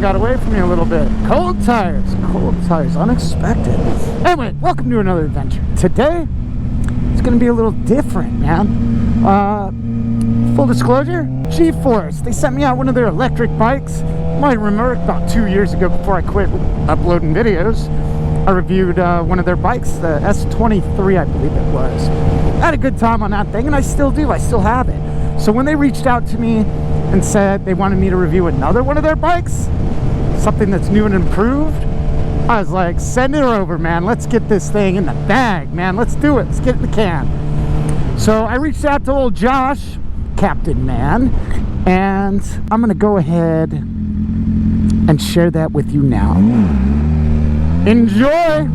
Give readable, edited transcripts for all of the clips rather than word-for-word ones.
got away from me a little bit. Cold tires, unexpected. Anyway, welcome to another adventure. Today, it's gonna be a little different, man. Full disclosure, gforce, they sent me out one of their electric bikes. You might remember about 2 years ago before I quit uploading videos, I reviewed one of their bikes, the S23, I believe it was. I had a good time on that thing, and I still do. I still have it. So when they reached out to me and said they wanted me to review another one of their bikes, something that's new and improved, I was like, send it over, man. Let's get this thing in the bag, man. Let's do it. Let's get it in the can. So I reached out to old Josh, Captain Man, and I'm going to go ahead and share that with you now. Enjoy!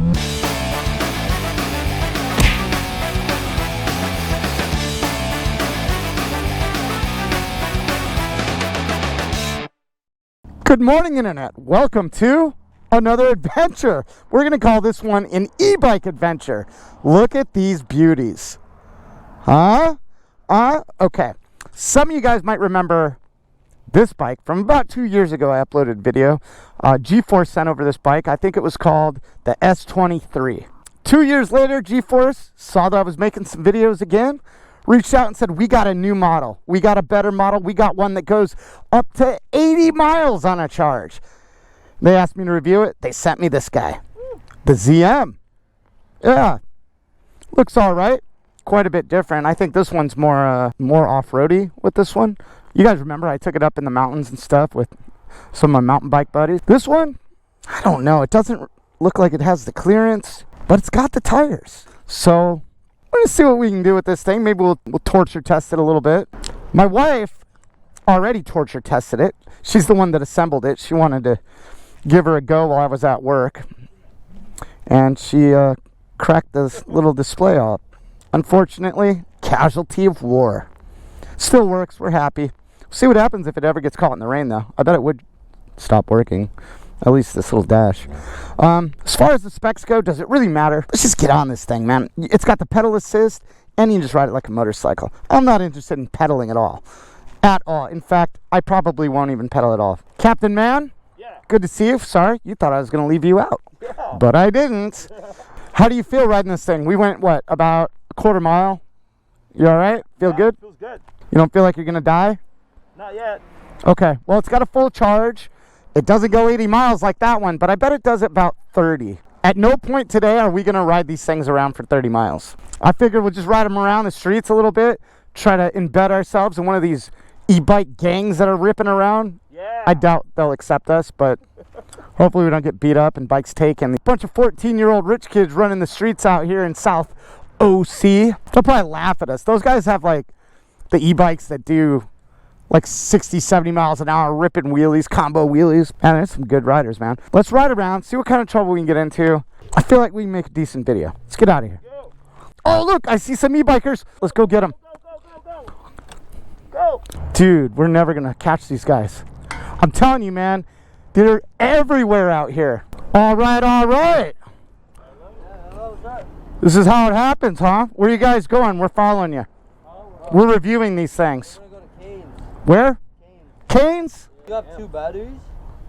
Good morning, Internet. Welcome to another adventure. We're going to call this one an e-bike adventure. Look at these beauties. Okay. Some of you guys might remember this bike from about 2 years ago. I uploaded a video. gforce sent over this bike. I think it was called the S23. 2 years later, gforce saw that I was making some videos again, reached out and said, we got a new model. We got a better model. We got one that goes up to 80 miles on a charge. They asked me to review it. They sent me this guy, the ZM. Yeah, looks all right. Quite a bit different. I think this one's more off-roady with this one. You guys remember I took it up in the mountains and stuff with some of my mountain bike buddies. This one, I don't know. It doesn't look like it has the clearance, but it's got the tires. So we're going to see what we can do with this thing. Maybe we'll torture test it a little bit. My wife already torture tested it. She's the one that assembled it. She wanted to give her a go while I was at work. And she cracked this little display off. Unfortunately, casualty of war. Still works. We're happy. See what happens if it ever gets caught in the rain, though. I bet it would stop working. At least this little dash. As far as the specs go, does it really matter? Let's just get on this thing, man. It's got the pedal assist, and you can just ride it like a motorcycle. I'm not interested in pedaling at all. At all. In fact, I probably won't even pedal at all. Captain Man? Yeah. Good to see you. Sorry, you thought I was going to leave you out. Yeah. But I didn't. How do you feel riding this thing? We went, what, about a quarter mile? You all right? Feel good? Feels good. You don't feel like you're going to die? Not yet. Okay. Well, it's got a full charge. It doesn't go 80 miles like that one, but I bet it does about 30. At no point today are we going to ride these things around for 30 miles. I figured we'll just ride them around the streets a little bit, try to embed ourselves in one of these e-bike gangs that are ripping around. Yeah. I doubt they'll accept us, but hopefully we don't get beat up and bikes taken. A bunch of 14-year-old rich kids running the streets out here in South OC. They'll probably laugh at us. Those guys have like the e-bikes that do like 60, 70 miles an hour, ripping wheelies, combo wheelies. Man, there's some good riders, man. Let's ride around, see what kind of trouble we can get into. I feel like we can make a decent video. Let's get out of here. Go. Oh, look, I see some e-bikers. Let's go get them. Go. Dude, we're never going to catch these guys. I'm telling you, man, they're everywhere out here. All right, all right. This is how it happens, huh? Where are you guys going? We're following you. We're reviewing these things. Where? Canes? You have 2 batteries?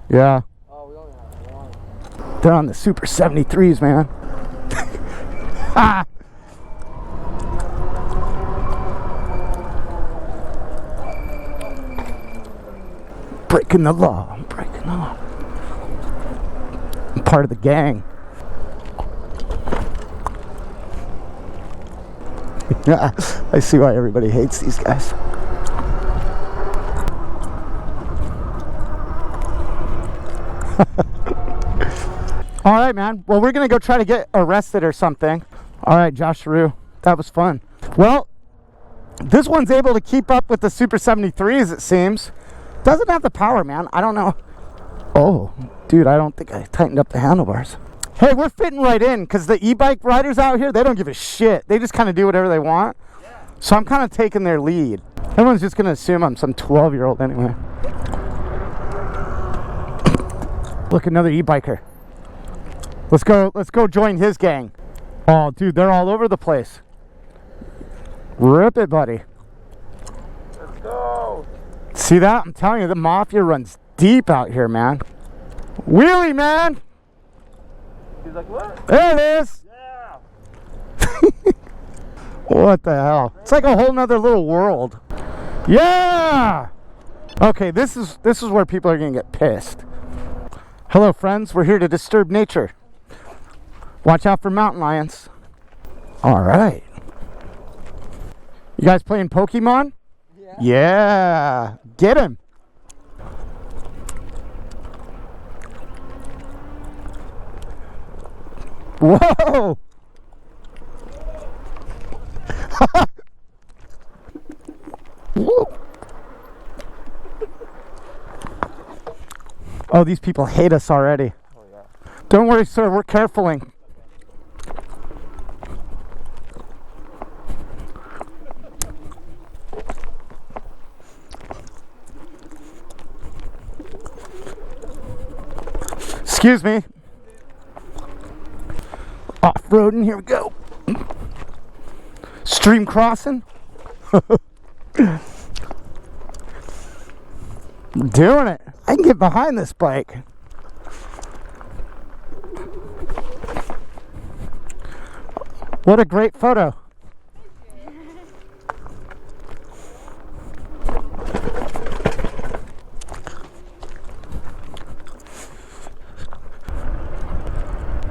Yeah. Oh, we only have 1. They're on the Super 73s, man. Ah! Breaking the law. I'm breaking the law. I'm part of the gang. I see why everybody hates these guys. All right, man. Well, we're going to go try to get arrested or something. All right, Josh Rue. That was fun. Well, this one's able to keep up with the Super 73s, it seems. Doesn't have the power, man. I don't know. Oh, dude, I don't think I tightened up the handlebars. Hey, we're fitting right in because the e-bike riders out here, they don't give a shit. They just kind of do whatever they want. Yeah. So I'm kind of taking their lead. Everyone's just going to assume I'm some 12-year-old anyway. Look, another e-biker. Let's go join his gang. Oh, dude, they're all over the place. Rip it, buddy. Let's go. See that? I'm telling you, the mafia runs deep out here, man. Wheelie, man. He's like, what? There it is. Yeah. What the hell? It's like a whole nother little world. Yeah. Okay, this is where people are gonna get pissed. Hello, friends. We're here to disturb nature. Watch out for mountain lions. All right. You guys playing Pokemon? Yeah. Yeah. Get him. Whoa. Whoa. Oh, these people hate us already. Oh, yeah. Don't worry, sir. We're carefuling. Excuse me. Off-roading, here we go. Stream crossing. Doing it. I can get behind this bike. What a great photo.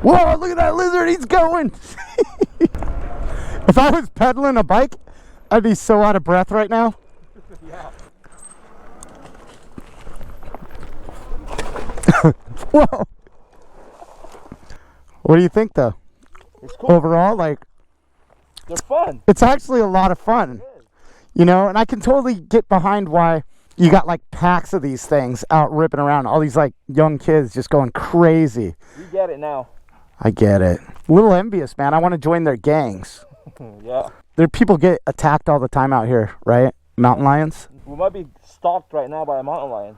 Whoa, look at that lizard, he's going. If I was pedaling a bike, I'd be so out of breath right now. Yeah. Whoa. What do you think though? It's cool. Overall, like, They're fun. it's actually a lot of fun. You know, and I can totally get behind why you got like packs of these things out ripping around. All these like young kids just going crazy. You get it now. I get it. A little envious, man. I want to join their gangs. Yeah. There, people get attacked all the time out here, right? Mountain lions. We might be stalked right now by a mountain lion.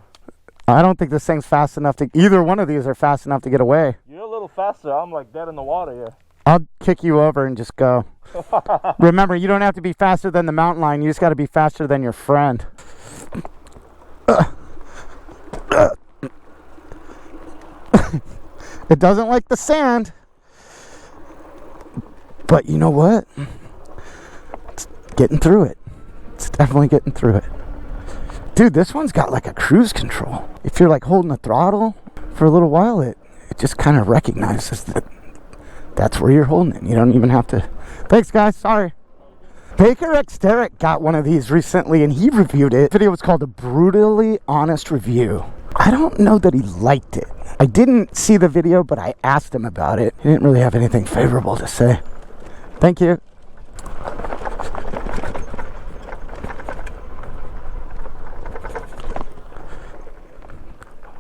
I don't think this thing's fast enough to. Either one of these are fast enough to get away. You're a little faster. I'm like dead in the water here. I'll kick you over and just go. Remember, you don't have to be faster than the mountain lion. You just got to be faster than your friend. It doesn't like the sand. But you know what? It's getting through it. It's definitely getting through it. Dude, this one's got like a cruise control. If you're like holding the throttle for a little while, it just kind of recognizes that that's where you're holding it. You don't even have to. Thanks, guys. Sorry. Baker X Derek got one of these recently and he reviewed it. The video was called A Brutally Honest Review. I don't know that he liked it. I didn't see the video, but I asked him about it. He didn't really have anything favorable to say. Thank you.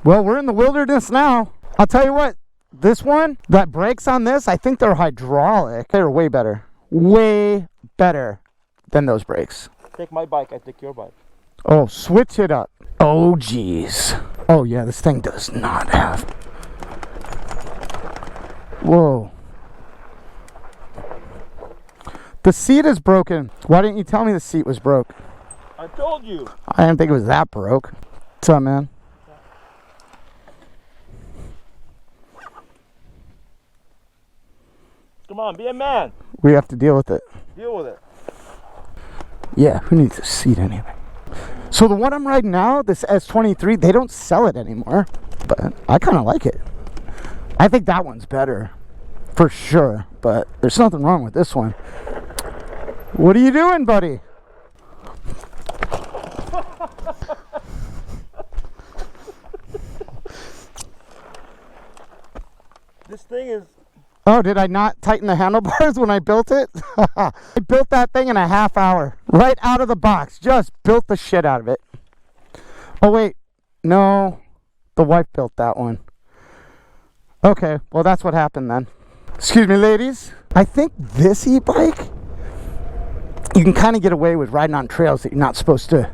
Well, we're in the wilderness now. I'll tell you what, this one, that brakes on this, I think they're hydraulic. They're way better. Way better than those brakes. Take my bike, I take your bike. Oh, switch it up. Oh, geez. Oh, yeah, this thing does not have. Whoa. The seat is broken. Why didn't you tell me the seat was broke? I told you. I didn't think it was that broke. What's up, man? Come on, be a man. We have to deal with it. Deal with it. Yeah, who needs a seat anyway? So the one I'm riding now, this S23, they don't sell it anymore. But I kind of like it. I think that one's better. For sure. But there's nothing wrong with this one. What are you doing, buddy? This thing is... Oh, did I not tighten the handlebars when I built it? I built that thing in a half hour. Right out of the box. Just built the shit out of it. Oh, wait. No. The wife built that one. Okay. Well, that's what happened then. Excuse me, ladies. I think this e-bike, you can kind of get away with riding on trails that you're not supposed to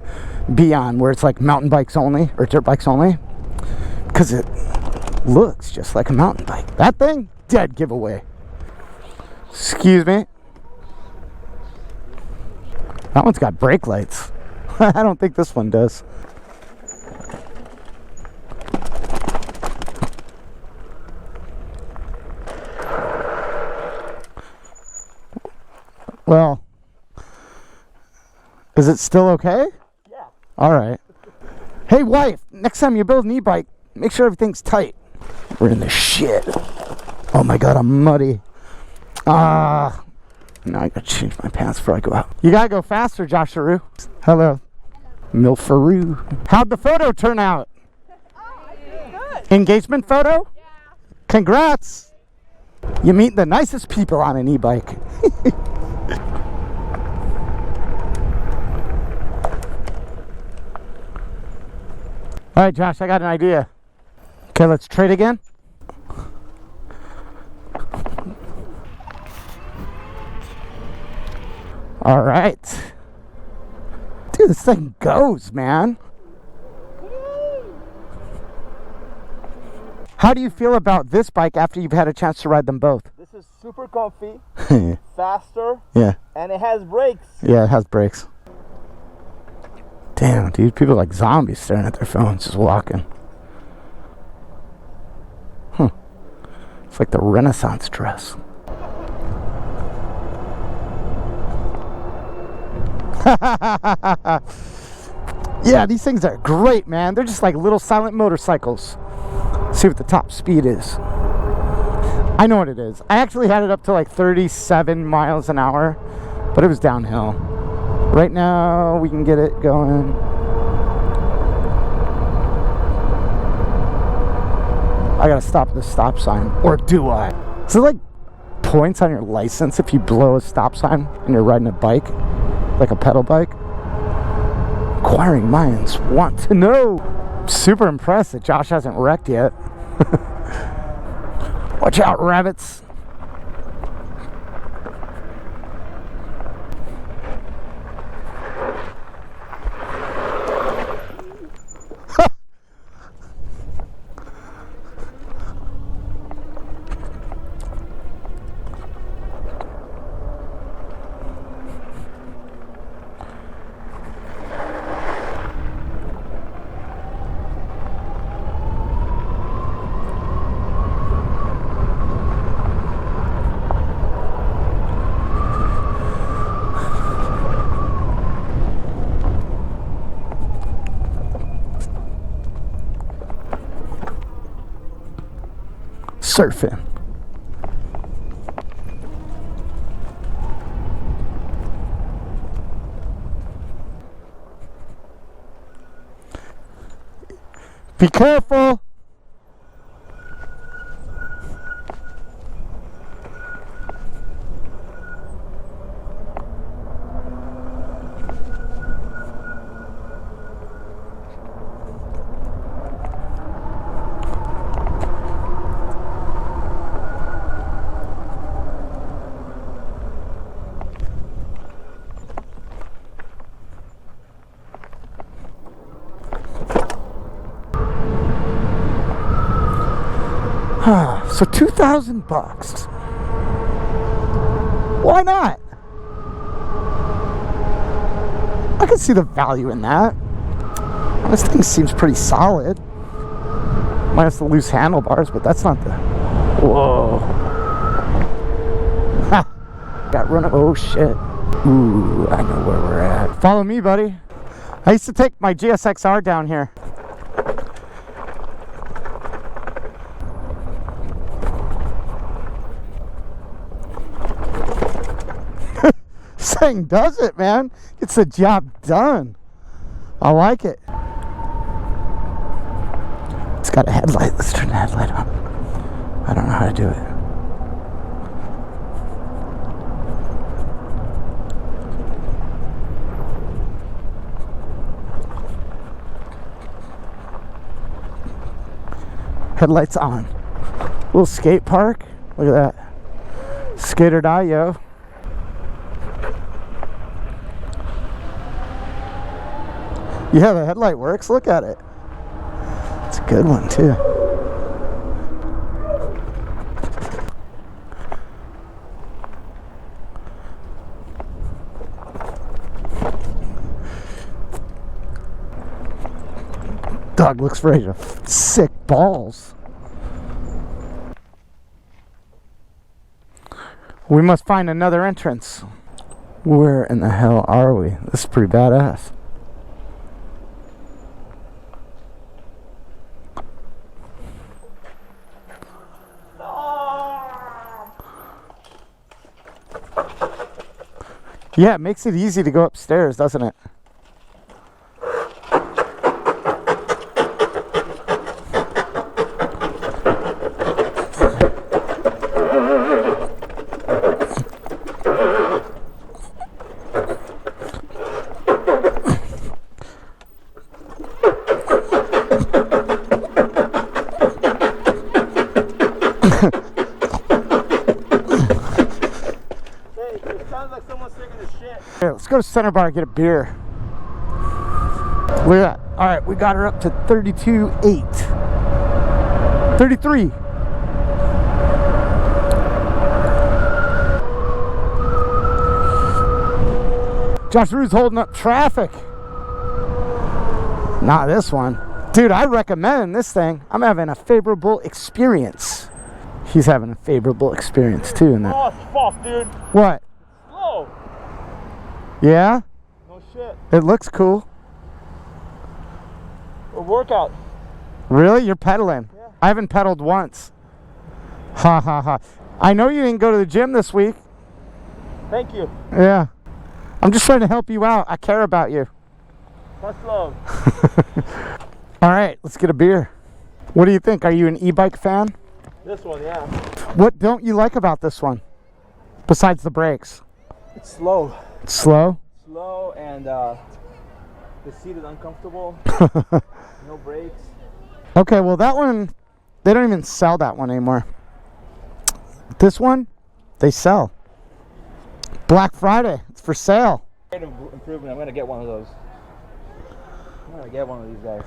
be on, where it's like mountain bikes only or dirt bikes only. Because it looks just like a mountain bike. That thing? Dead giveaway. Excuse me. That one's got brake lights. I don't think this one does. Well, is it still okay? Yeah. All right. Hey, wife, next time you build an e-bike, make sure everything's tight. We're in the shit. Oh my God, I'm muddy. Now I gotta change my pants before I go out. You gotta go faster, Joshua. Hello. Milfaroo. How'd the photo turn out? Oh, I think good. Engagement photo? Yeah. Congrats. You meet the nicest people on an e-bike. All right, Josh, I got an idea. Okay, let's trade again. All right. Dude, this thing goes, man. How do you feel about this bike after you've had a chance to ride them both? This is super comfy, faster, Yeah. and it has brakes. Yeah, it has brakes. Damn, dude, people are like zombies staring at their phones, just walking. It's like the Renaissance dress. Yeah, these things are great, man. They're just like little silent motorcycles. See what the top speed is. I know what it is. I actually had it up to like 37 miles an hour, but it was downhill. Right now, we can get it going. I gotta stop at the stop sign. Or do I? Is it like points on your license if you blow a stop sign and you're riding a bike? Like a pedal bike? Inquiring minds want to know. I'm super impressed that Josh hasn't wrecked yet. Watch out, rabbits. Surfing. Be careful. So $2,000. Why not? I can see the value in that. This thing seems pretty solid. Minus the loose handlebars, but that's not the... Whoa. Ha! Got run... Oh, shit. Ooh, I know where we're at. Follow me, buddy. I used to take my GSX-R down here. This thing does it, man. Gets the job done. I like it. It's got a headlight. Let's turn the headlight on. I don't know how to do it. Headlights on. Little skate park. Look at that. Skate or die, yo. Yeah, the headlight works. Look at it. It's a good one, too. Dog looks ready to sick balls. We must find another entrance. Where in the hell are we? This is pretty badass. Yeah, it makes it easy to go upstairs, doesn't it? Here, let's go to Center Bar and get a beer. Look at that. All right, we got her up to 32.8. 33. Josh Rue's holding up traffic. Not this one. Dude, I recommend this thing. I'm having a favorable experience. He's having a favorable experience too in that. Oh, fuck, dude. What? Slow. Yeah? No shit. It looks cool. A workout. Really? You're pedaling? Yeah. I haven't pedaled once. Ha ha ha. I know you didn't go to the gym this week. Thank you. Yeah. I'm just trying to help you out. I care about you. Much love. All right, let's get a beer. What do you think? Are you an e-bike fan? This one, yeah. What don't you like about this one? Besides the brakes? It's slow. It's slow? Slow, and the seat is uncomfortable. No brakes. Okay, well that one, they don't even sell that one anymore. This one, they sell. Black Friday, it's for sale. Great improvement. I'm gonna get one of those. I'm gonna get one of these guys.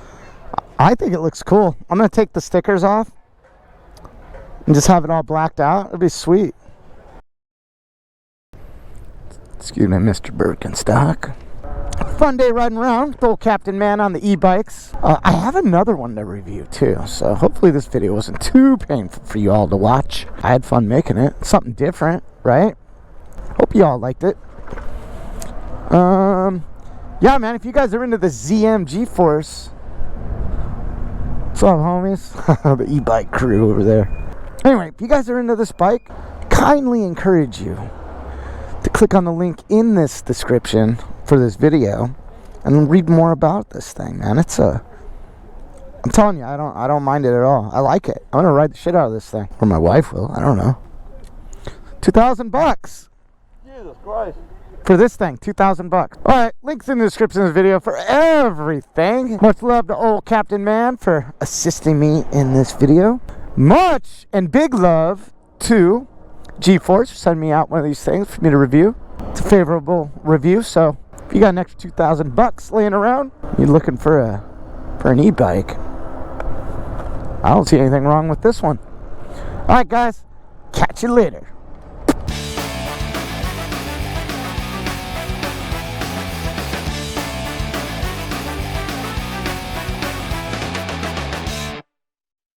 I think it looks cool. I'm gonna take the stickers off and just have it all blacked out. It'd be sweet. Excuse me, Mr. Birkenstock. Fun day riding around with old Captain Man on the e-bikes. I have another one to review too, so hopefully this video wasn't too painful for you all to watch. I had fun making it. Something different, right? Hope you all liked it. Yeah, man, if you guys are into the ZM GForce, what's up, homies? The e-bike crew over there. Anyway, if you guys are into this bike, kindly encourage you to click on the link in this description for this video and read more about this thing, man. It's I'm telling you, I don't mind it at all. I like it. I'm gonna ride the shit out of this thing, or my wife will. I don't know. $2,000 Jesus Christ. for this thing. $2,000. All right, links in the description of the video for everything. Much love to old Captain Man for assisting me in this video. Much and big love to GForce for sending me out one of these things for me to review. It's a favorable review, so if you got an extra $2,000 laying around, you're looking for an e-bike, I don't see anything wrong with this one. All right, guys, catch you later.